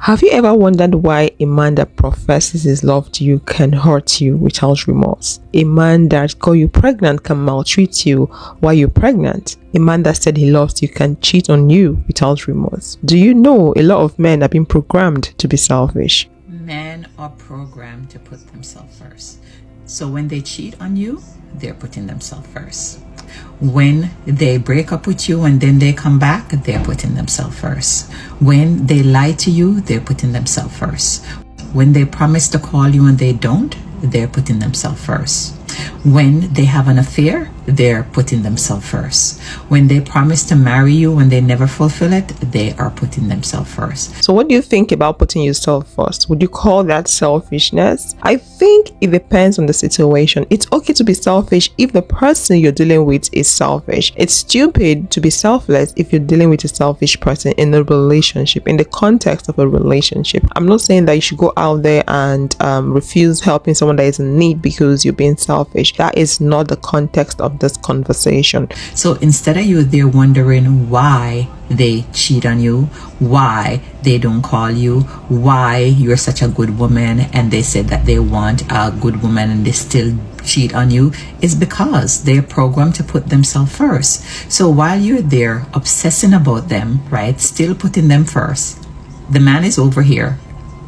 Have you ever wondered why a man that professes his love to you can hurt you without remorse? A man that got you pregnant can maltreat you while you're pregnant. A man that said he loves you can cheat on you without remorse. Do you know a lot of men have been programmed to be selfish? Men are programmed to put themselves first. So when they cheat on you, they're putting themselves first. When they break up with you and then they come back, they're putting themselves first. When they lie to you, they're putting themselves first. When they promise to call you and they don't, they're putting themselves first. When they have an affair, they're putting themselves first. When they promise to marry you and they never fulfill it, they are putting themselves first. So what do you think about putting yourself first? Would you call that selfishness? I think it depends on the situation. It's okay to be selfish if the person you're dealing with is selfish. It's stupid to be selfless if you're dealing with a selfish person in a relationship, in the context of a relationship. I'm not saying that you should go out there and refuse helping someone that is in need because you're being selfish. That is not the context of this conversation. So instead of you there wondering why they cheat on you, why they don't call you, why you're such a good woman and they said that they want a good woman and they still cheat on you, is because they're programmed to put themselves first. So while you're there obsessing about them, right, still putting them first, the man is over here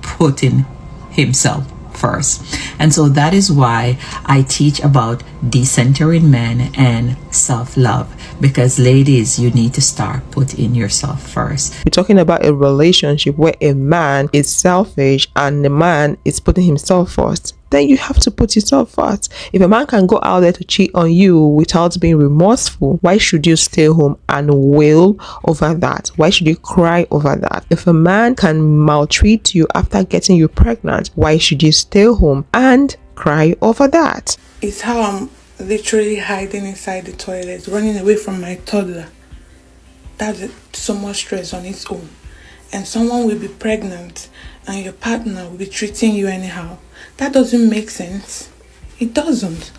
putting himself first. And so that is why I teach about decentering men and self-love, because ladies, you need to start putting yourself first. We're talking about a relationship where a man is selfish and the man is putting himself first. Then you have to put yourself first. If a man can go out there to cheat on you without being remorseful, why should you stay home and wail over that? Why should you cry over that? If a man can maltreat you after getting you pregnant, why should you stay home and cry over that? It's how I'm literally hiding inside the toilet, running away from my toddler. That's so much stress on its own. And someone will be pregnant and your partner will be treating you anyhow. That doesn't make sense. It doesn't.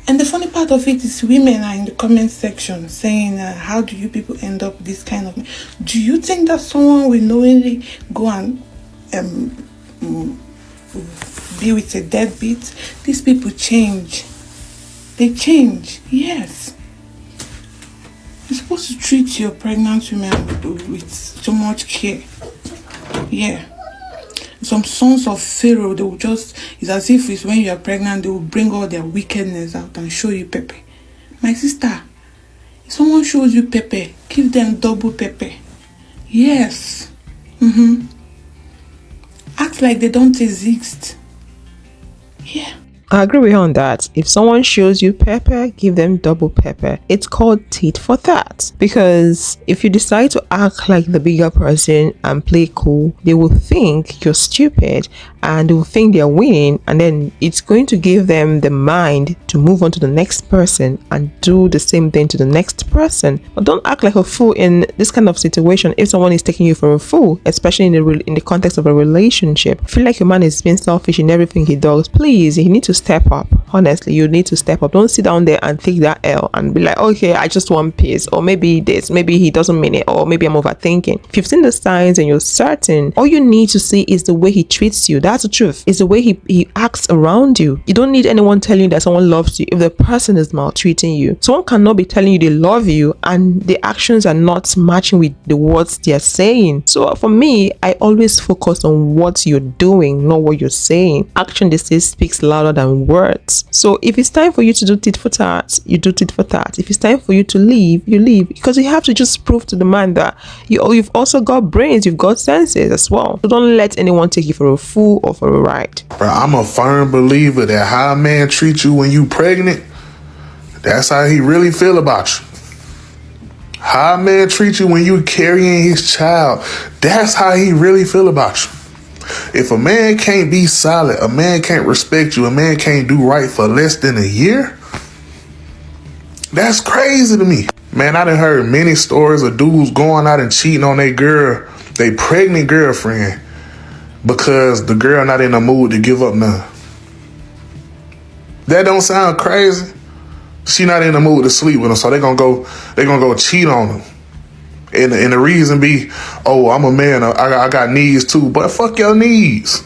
And the funny part of it is women are in the comment section saying, how do you people end up this kind of... Do you think that someone will knowingly go and be with a deadbeat? These people change. They change. Yes. You're supposed to treat your pregnant women with so much care. Yeah. Some sons of Pharaoh, they will just, it's as if it's when you are pregnant, they will bring all their wickedness out and show you pepper. My sister, if someone shows you pepper, give them double pepper. Yes. Act like they don't exist. Yeah. I agree with you on that. If someone shows you pepper, give them double pepper. It's called tit for tat. Because if you decide to act like the bigger person and play cool, they will think you're stupid and they will think they're winning, and then it's going to give them the mind to move on to the next person and do the same thing to the next person. But don't act like a fool in this kind of situation if someone is taking you for a fool, especially in the context of a relationship. Feel like your man is being selfish in everything he does. Please, you need to step up. Honestly, you need to step up. Don't sit down there and take that L and be like, okay, I just want peace, or maybe this, maybe he doesn't mean it, or maybe I'm overthinking. If you've seen the signs and you're certain, all you need to see is the way he treats you. That's the truth. It's the way he acts around you. You don't need anyone telling you that someone loves you if the person is maltreating you. Someone cannot be telling you they love you and the actions are not matching with the words they're saying. So for me, I always focus on what you're doing, not what you're saying. Action, they say, speaks louder than words. So if it's time for you to do tit for tat, you do tit for tat. If it's time for you to leave, you leave, because you have to just prove to the man that you've also got brains, you've got senses as well. So don't let anyone take you for a fool or for a ride. Bro, I'm a firm believer that how a man treats you when you pregnant, that's how he really feel about you. How a man treats you when you carrying his child, that's how he really feel about you. If a man can't be solid, a man can't respect you, a man can't do right for less than a year, that's crazy to me. Man, I done heard many stories of dudes going out and cheating on their girl, they pregnant girlfriend, because the girl not in the mood to give up none. That don't sound crazy? She not in the mood to sleep with him, so they gonna go cheat on him. And the reason be, oh, I'm a man, I got needs too. But fuck your needs.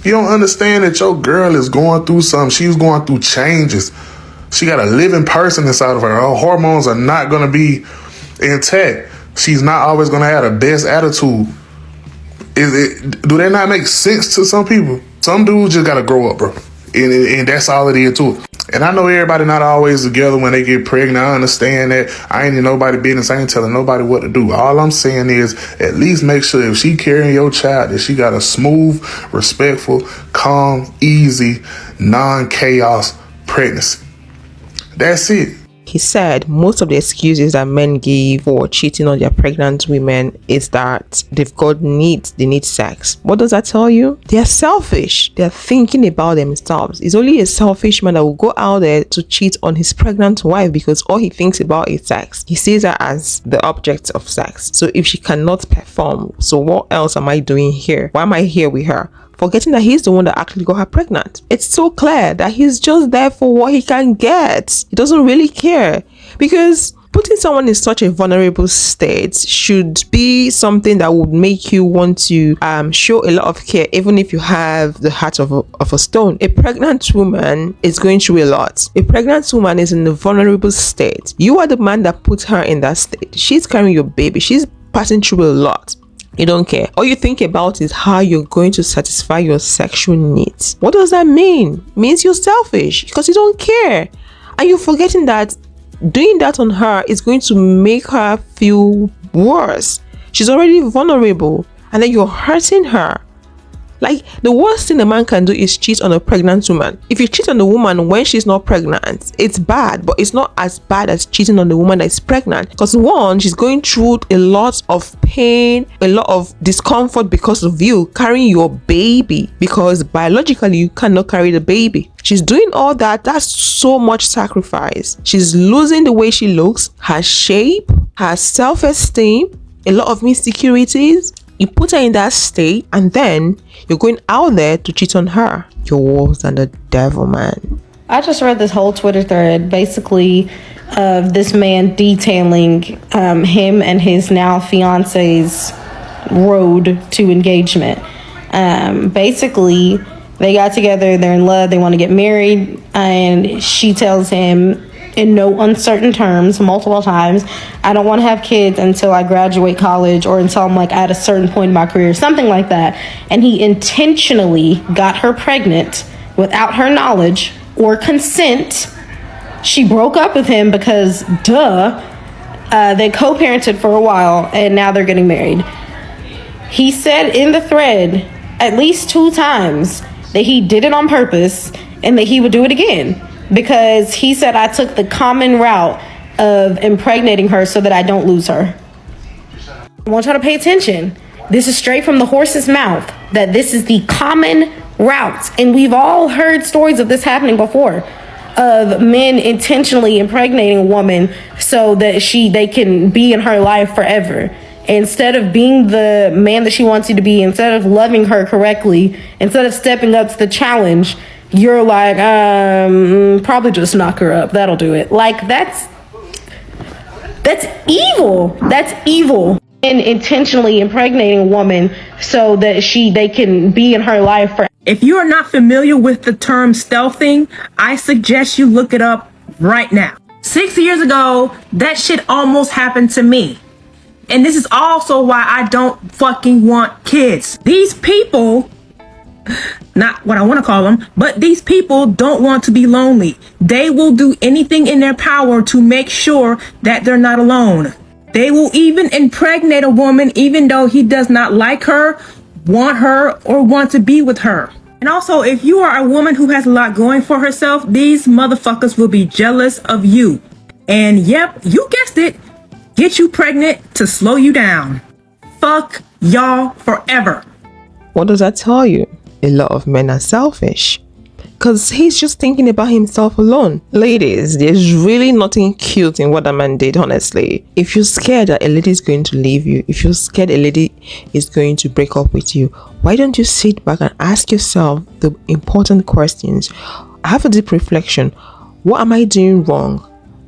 You don't understand that your girl is going through something. She's going through changes. She got a living person inside of her. Her hormones are not going to be intact. She's not always going to have the best attitude. Do that not make sense to some people? Some dudes just got to grow up, bro. And that's all it is to it. And I know everybody not always together when they get pregnant. I understand that. I ain't in nobody business. I ain't telling nobody what to do. All I'm saying is at least make sure if she carrying your child that she got a smooth, respectful, calm, easy, non-chaos pregnancy. That's it. He said most of the excuses that men give for cheating on their pregnant women is that they've got needs, they need sex. What does that tell you? They're selfish. They're thinking about themselves. It's only a selfish man that will go out there to cheat on his pregnant wife because all he thinks about is sex. He sees her as the object of sex. So if she cannot perform, so what else am I doing here? Why am I here with her? Forgetting that he's the one that actually got her pregnant. It's so clear that he's just there for what he can get. He doesn't really care, because putting someone in such a vulnerable state should be something that would make you want to show a lot of care, even if you have the heart of a stone. A pregnant woman is going through a lot. A pregnant woman is in a vulnerable state. You are the man that put her in that state. She's carrying your baby. She's passing through a lot. You don't care. All you think about is how you're going to satisfy your sexual needs. What does that mean? It means you're selfish because you don't care. And you're forgetting that doing that on her is going to make her feel worse. She's already vulnerable, and then you're hurting her. Like, the worst thing a man can do is cheat on a pregnant woman. If you cheat on the woman when she's not pregnant, it's bad, but it's not as bad as cheating on the woman that is pregnant. Because one, she's going through a lot of pain, a lot of discomfort because of you carrying your baby, because biologically you cannot carry the baby. She's doing all that. That's so much sacrifice. She's losing the way she looks, her shape, her self-esteem, a lot of insecurities. You put her in that state, and then you're going out there to cheat on her. You're worse than the devil, man. I just read this whole Twitter thread, basically, of this man detailing him and his now fiance's road to engagement. Basically, they got together, they're in love, they want to get married, and she tells him in no uncertain terms, multiple times, I don't want to have kids until I graduate college or until I'm like at a certain point in my career, something like that. And he intentionally got her pregnant without her knowledge or consent. She broke up with him because, they co-parented for a while and now they're getting married. He said in the thread at least 2 times that he did it on purpose and that he would do it again. Because he said, I took the common route of impregnating her so that I don't lose her. I want y'all to pay attention. This is straight from the horse's mouth, that this is the common route. And we've all heard stories of this happening before, of men intentionally impregnating a woman so that they can be in her life forever. Instead of being the man that she wants you to be, instead of loving her correctly, instead of stepping up to the challenge, you're like, probably just knock her up. That'll do it. Like, that's evil. That's evil. And intentionally impregnating a woman so that they can be in her life for. If you are not familiar with the term stealthing, I suggest you look it up right now. 6 years ago, that shit almost happened to me. And this is also why I don't fucking want kids. These people, not what I want to call them, but these people don't want to be lonely. They will do anything in their power to make sure that they're not alone. They will even impregnate a woman even though he does not like her, want her, or want to be with her. And also, if you are a woman who has a lot going for herself, these motherfuckers will be jealous of you. And yep, you guessed it, get you pregnant to slow you down. Fuck y'all forever. What does that tell you? A lot of men are selfish because he's just thinking about himself alone. Ladies, there's really nothing cute in what a man did, honestly. If you're scared that a lady is going to leave you, if you're scared a lady is going to break up with you, why don't you sit back and ask yourself the important questions? Have a deep reflection. What am I doing wrong?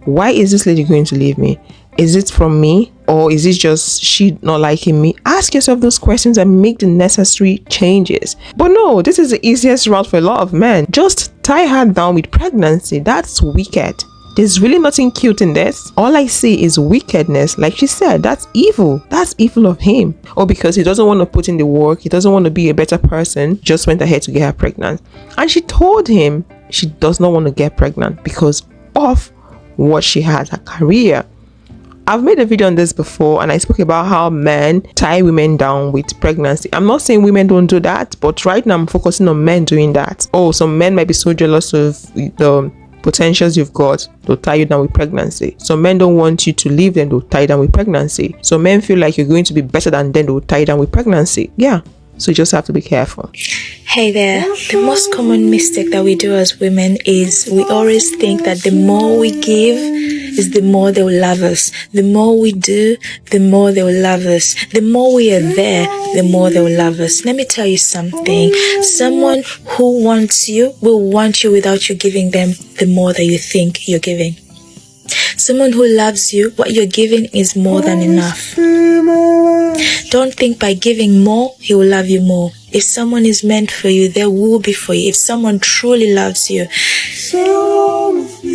Why is this lady going to leave me? Is it from me? Or is it just she not liking me? Ask yourself those questions and make the necessary changes. But no, this is the easiest route for a lot of men. Just tie her down with pregnancy. That's wicked. There's really nothing cute in this. All I see is wickedness. Like she said, that's evil. That's evil of him. Or because he doesn't want to put in the work, he doesn't want to be a better person, just went ahead to get her pregnant. And she told him she does not want to get pregnant because of what she has, her career. I've made a video on this before and I spoke about how men tie women down with pregnancy. I'm not saying women don't do that, but right now I'm focusing on men doing that. Oh, some men might be so jealous of the potentials you've got, they'll tie you down with pregnancy. So men don't want you to leave them, they'll tie you down with pregnancy. So men feel like you're going to be better than them, they'll tie you down with pregnancy. Yeah, so you just have to be careful. Hey there, the most common mistake that we do as women is we always think that the more we give is the more they will love us. The more we do, the more they will love us. The more we are there, the more they will love us. Let me tell you something. Someone who wants you will want you without you giving them the more that you think you're giving. Someone who loves you, what you're giving is more than enough. Don't think by giving more, he will love you more. If someone is meant for you, they will be for you. If someone truly loves you,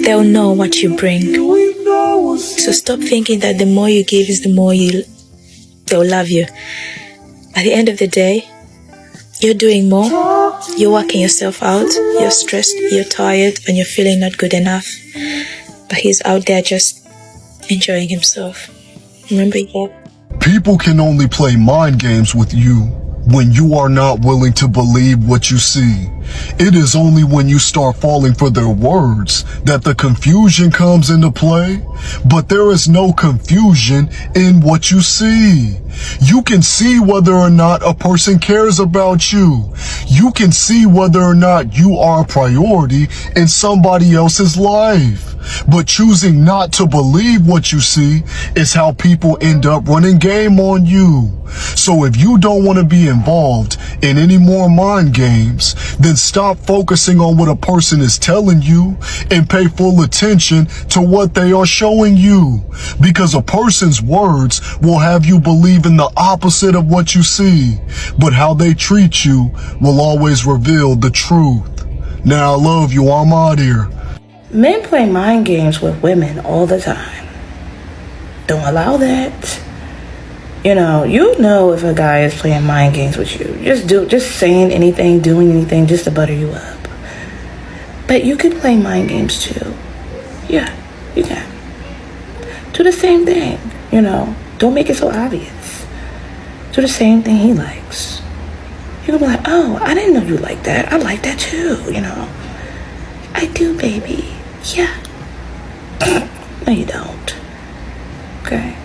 they'll know what you bring. So stop thinking that the more you give is the more they'll love you. At the end of the day, you're doing more. You're working yourself out. You're stressed, you're tired, and you're feeling not good enough. But he's out there just enjoying himself. Remember, yeah. People can only play mind games with you when you are not willing to believe what you see. It is only when you start falling for their words that the confusion comes into play. But there is no confusion in what you see. You can see whether or not a person cares about you. You can see whether or not you are a priority in somebody else's life. But choosing not to believe what you see is how people end up running game on you. So if you don't want to be involved in any more mind games, then stop focusing on what a person is telling you and pay full attention to what they are showing you. Because a person's words will have you believe in the opposite of what you see, but how they treat you will always reveal the truth. Now I love you, I'm out here. Men play mind games with women all the time. Don't allow that. You know if a guy is playing mind games with you. Just saying anything, doing anything just to butter you up. But you can play mind games too. Yeah, you can. Do the same thing, Don't make it so obvious. Do the same thing he likes. You're gonna be like, oh, I didn't know you like that. I like that too, I do, baby. Yeah. No, you don't. Okay?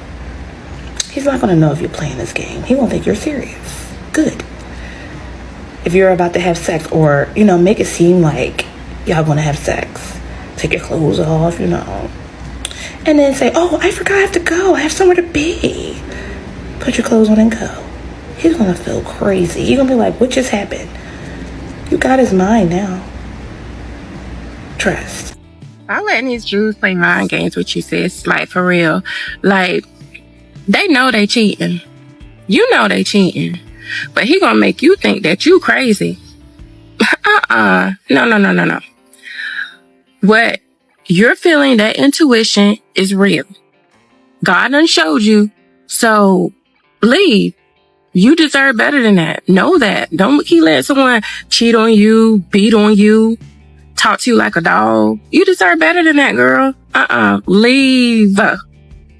He's not gonna know if you're playing this game. He won't think you're serious. Good. If you're about to have sex or, make it seem like y'all gonna have sex. Take your clothes off, And then say, oh, I forgot I have to go. I have somewhere to be. Put your clothes on and go. He's gonna feel crazy. He's gonna be like, what just happened? You got his mind now. Trust. I'm letting these Jews play mind games with you, sis. Like, for real. Like, they know they cheating. You know they cheating. But he gonna make you think that you crazy. No. What you're feeling, that intuition is real. God done showed you. So, leave. You deserve better than that. Know that. Don't keep letting someone cheat on you, beat on you, talk to you like a dog. You deserve better than that, girl. Leave.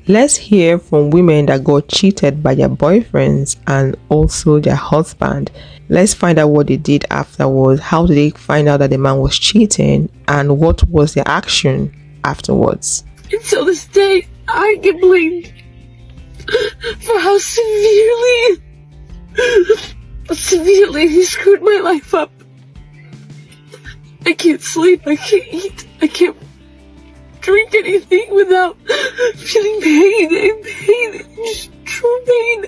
Let's hear from women that got cheated by their boyfriends and also their husband. Let's find out what they did afterwards. How did they find out that the man was cheating? And what was their action afterwards? Until this day, I get blamed for how severely he screwed my life up. I can't sleep, I can't eat, I can't drink anything without feeling pain, just true pain.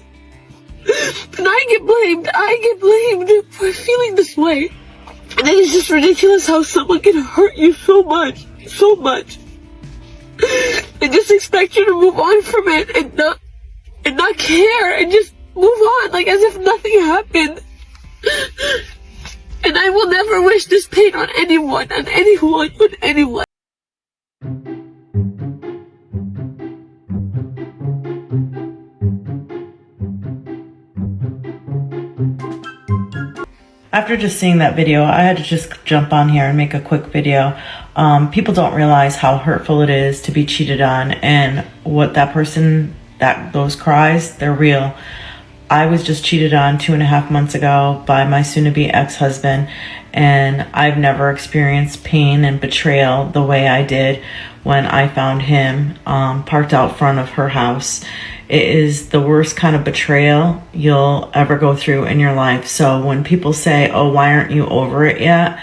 And I get blamed for feeling this way. And it is just ridiculous how someone can hurt you so much, and just expect you to move on from it and and not care and just move on like as if nothing happened. And I will never wish this pain on anyone, on anyone, on anyone. After just seeing that video, I had to just jump on here and make a quick video. People don't realize how hurtful it is to be cheated on, and what that person, those cries, they're real. I was just cheated on 2.5 months ago by my soon-to-be ex-husband, and I've never experienced pain and betrayal the way I did when I found him parked out front of her house. It is the worst kind of betrayal you'll ever go through in your life. So when people say, oh, why aren't you over it yet?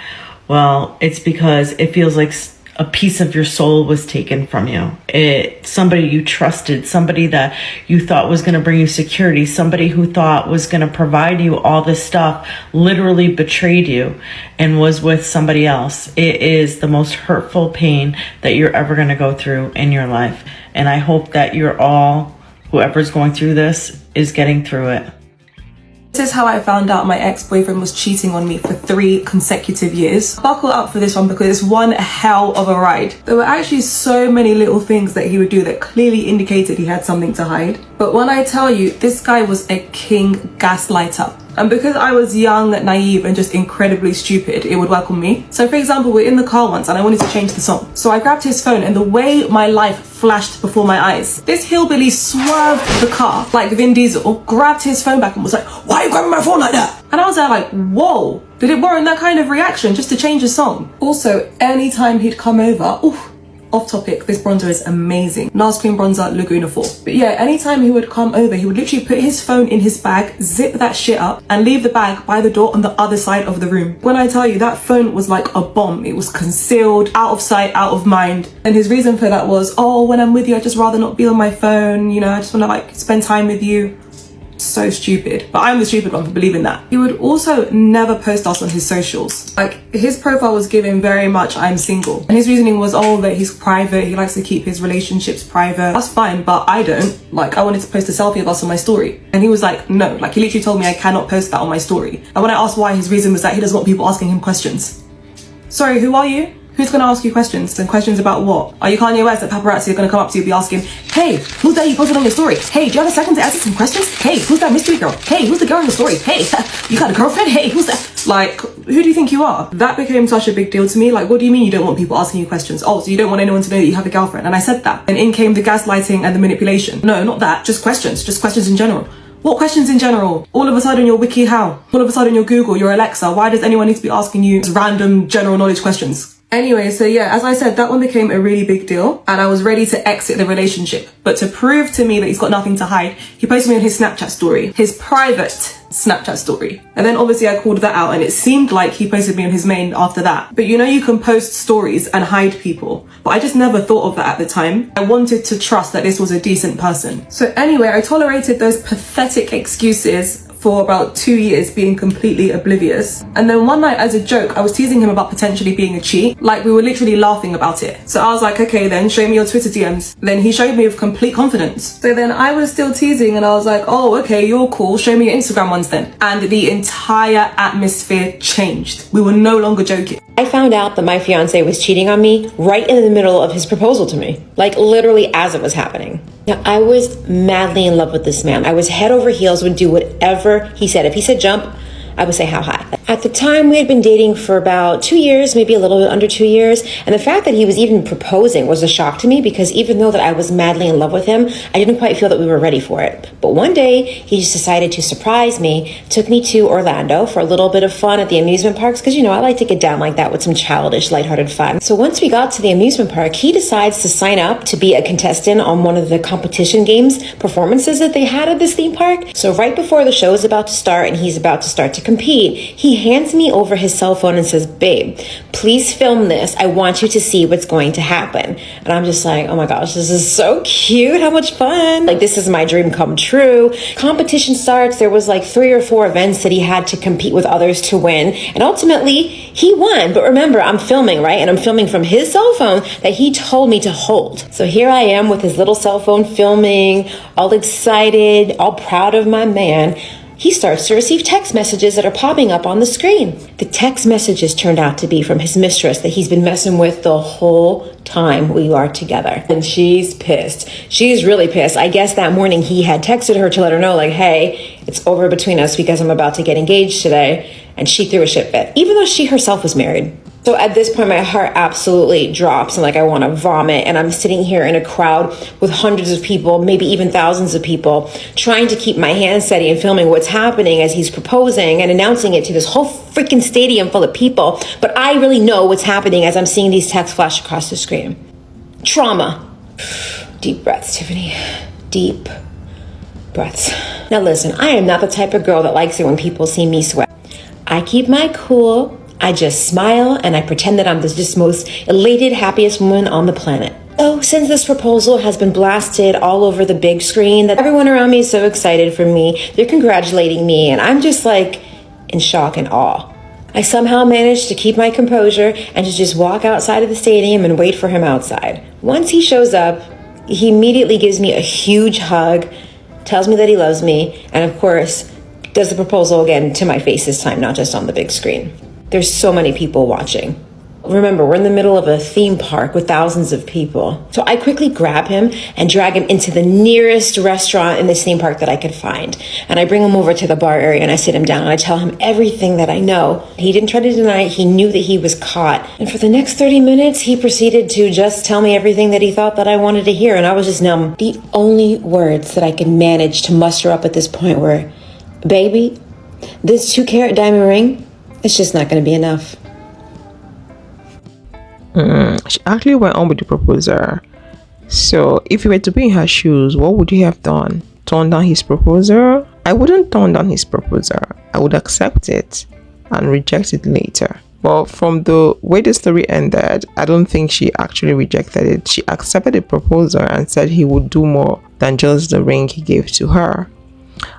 Well, it's because it feels like a piece of your soul was taken from you. Somebody you trusted, somebody that you thought was going to bring you security, somebody who thought was going to provide you all this stuff, literally betrayed you and was with somebody else. It is the most hurtful pain that you're ever going to go through in your life. And I hope that whoever's going through this is getting through it. This is how I found out my ex-boyfriend was cheating on me for 3 consecutive years. Buckle up for this one because it's one hell of a ride. There were actually so many little things that he would do that clearly indicated he had something to hide. But when I tell you, this guy was a king gaslighter. And because I was young, naive, and just incredibly stupid, it would work on me. So for example, we're in the car once and I wanted to change the song. So I grabbed his phone, and the way my life flashed before my eyes, this hillbilly swerved the car like Vin Diesel, grabbed his phone back and was like, why are you grabbing my phone like that? And I was there like, whoa, did it warrant that kind of reaction just to change the song? Also, anytime he'd come over, off topic, this bronzer is amazing. NARS Cream Bronzer Laguna 4. But yeah, anytime he would come over, he would literally put his phone in his bag, zip that shit up, and leave the bag by the door on the other side of the room. When I tell you, that phone was like a bomb. It was concealed, out of sight, out of mind. And his reason for that was, oh, when I'm with you, I'd just rather not be on my phone. You know, I just want to like spend time with you. So stupid, but I'm the stupid one for believing that. He would also never post us on his socials. Like, his profile was given very much I'm single, and his reasoning was, oh, that he's private, he likes to keep his relationships private. That's fine, but I don't. Like, I wanted to post a selfie of us on my story, and he was like, no. Like, he literally told me I cannot post that on my story. And when I asked why, his reason was that he doesn't want people asking him questions. Sorry, who are you? Who's gonna ask you questions? And questions about what? Are you Kanye West that paparazzi are gonna come up to you and be asking, hey, who's that you posted on your story? Hey, do you have a second to answer some questions? Hey, who's that mystery girl? Hey, who's the girl in the story? Hey, you got a girlfriend? Hey, who's that? Like, who do you think you are? That became such a big deal to me. Like, what do you mean you don't want people asking you questions? Oh, so you don't want anyone to know that you have a girlfriend? And I said that. And in came the gaslighting and the manipulation. No, not that. Just questions in general. What questions in general? All of a sudden you're WikiHow. All of a sudden you're Google, you're Alexa. Why does anyone need to be asking you random general knowledge questions? Anyway, so yeah, as I said, that one became a really big deal and I was ready to exit the relationship. But to prove to me that he's got nothing to hide, he posted me on his Snapchat story, his private Snapchat story. And then obviously I called that out and it seemed like he posted me on his main after that. But you know, you can post stories and hide people. But I just never thought of that at the time. I wanted to trust that this was a decent person. So anyway, I tolerated those pathetic excuses for about 2 years, being completely oblivious. And then one night as a joke, I was teasing him about potentially being a cheat. Like, we were literally laughing about it. So I was like, okay, then show me your Twitter DMs. Then he showed me with complete confidence. So then I was still teasing and I was like, oh, okay, you're cool. Show me your Instagram ones then. And the entire atmosphere changed. We were no longer joking. I found out that my fiance was cheating on me right in the middle of his proposal to me. Like, literally as it was happening. Now, I was madly in love with this man. I was head over heels, would do whatever he said. If he said jump, I would say how high. At the time, we had been dating for about 2 years, maybe a little bit under 2 years. And the fact that he was even proposing was a shock to me because even though that I was madly in love with him, I didn't quite feel that we were ready for it. But one day, he just decided to surprise me, took me to Orlando for a little bit of fun at the amusement parks because, you know, I like to get down like that with some childish, lighthearted fun. So once we got to the amusement park, he decides to sign up to be a contestant on one of the competition games performances that they had at this theme park. So right before the show is about to start and he's about to start to to compete. He hands me over his cell phone and says, babe, please film this. I want you to see what's going to happen. And I'm just like, oh my gosh, this is so cute. How much fun. Like, this is my dream come true. Competition starts. There was like 3 or 4 events that he had to compete with others to win. And ultimately, he won. But remember, I'm filming, right? And I'm filming from his cell phone that he told me to hold. So here I am with his little cell phone filming, all excited, all proud of my man. He starts to receive text messages that are popping up on the screen. The text messages turned out to be from his mistress that he's been messing with the whole time we are together. And she's pissed. She's really pissed. I guess that morning he had texted her to let her know, like, hey, it's over between us because I'm about to get engaged today. And she threw a shit fit, even though she herself was married. So at this point, my heart absolutely drops and like I want to vomit. And I'm sitting here in a crowd with hundreds of people, maybe even thousands of people, trying to keep my hands steady and filming what's happening as he's proposing and announcing it to this whole freaking stadium full of people. But I really know what's happening as I'm seeing these texts flash across the screen. Trauma. Deep breaths, Tiffany. Deep breaths. Now listen, I am not the type of girl that likes it when people see me sweat. I keep my cool. I just smile and I pretend that I'm the just most elated, happiest woman on the planet. So since this proposal has been blasted all over the big screen, that everyone around me is so excited for me, they're congratulating me, and I'm just like in shock and awe. I somehow managed to keep my composure and to just walk outside of the stadium and wait for him outside. Once he shows up, he immediately gives me a huge hug, tells me that he loves me, and of course, does the proposal again to my face this time, not just on the big screen. There's so many people watching. Remember, we're in the middle of a theme park with thousands of people. So I quickly grab him and drag him into the nearest restaurant in this theme park that I could find. And I bring him over to the bar area and I sit him down and I tell him everything that I know. He didn't try to deny it. He knew that he was caught. And for the next 30 minutes, he proceeded to just tell me everything that he thought that I wanted to hear. And I was just numb. The only words that I could manage to muster up at this point were, baby, this 2-carat diamond ring, it's just not going to be enough. She actually went on with the proposal. So if you were to be in her shoes, what would you have done? Turn down his proposal? I wouldn't turn down his proposal. I would accept it and reject it later. But from the way the story ended, I don't think she actually rejected it. She accepted the proposal and said he would do more than just the ring he gave to her.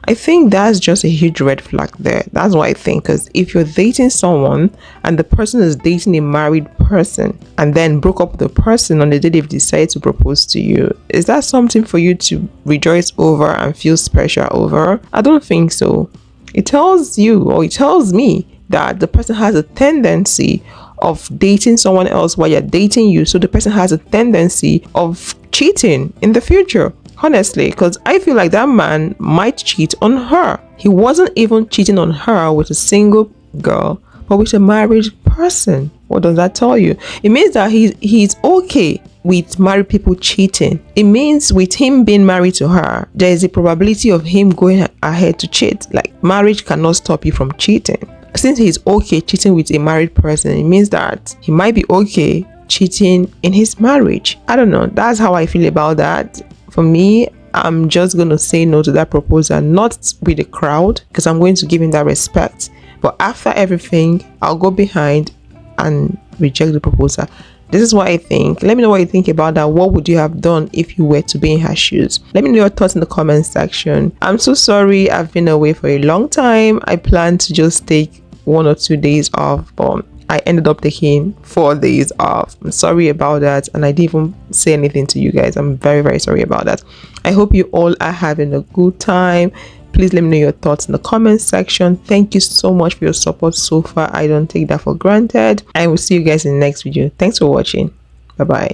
I think that's just a huge red flag there. That's what I think, because if you're dating someone and the person is dating a married person and then broke up with the person on the day they've decided to propose to you, is that something for you to rejoice over and feel special over? I don't think so. It tells you, or it tells me, that the person has a tendency of dating someone else while you're dating you, so the person has a tendency of cheating in the future. Honestly, because I feel like that man might cheat on her. He wasn't even cheating on her with a single girl, but with a married person. What does that tell you? It means that he's okay with married people cheating. It means with him being married to her, there is a probability of him going ahead to cheat. Like, marriage cannot stop you from cheating. Since he's okay cheating with a married person, it means that he might be okay cheating in his marriage. I don't know. That's how I feel about that. For me, I'm just going to say no to that proposal, not with the crowd, because I'm going to give him that respect. But after everything, I'll go behind and reject the proposal. This is what I think. Let me know what you think about that. What would you have done if you were to be in her shoes? Let me know your thoughts in the comment section. I'm so sorry I've been away for a long time. I planned to just take 1 or 2 days off, but I ended up taking 4 days off. I'm sorry about that, and I didn't even say anything to you guys. I'm very, very sorry about that. I hope you all are having a good time. Please let me know your thoughts in the comment section. Thank you so much for your support so far. I don't take that for granted. I will see you guys in the next video. Thanks for watching. Bye bye.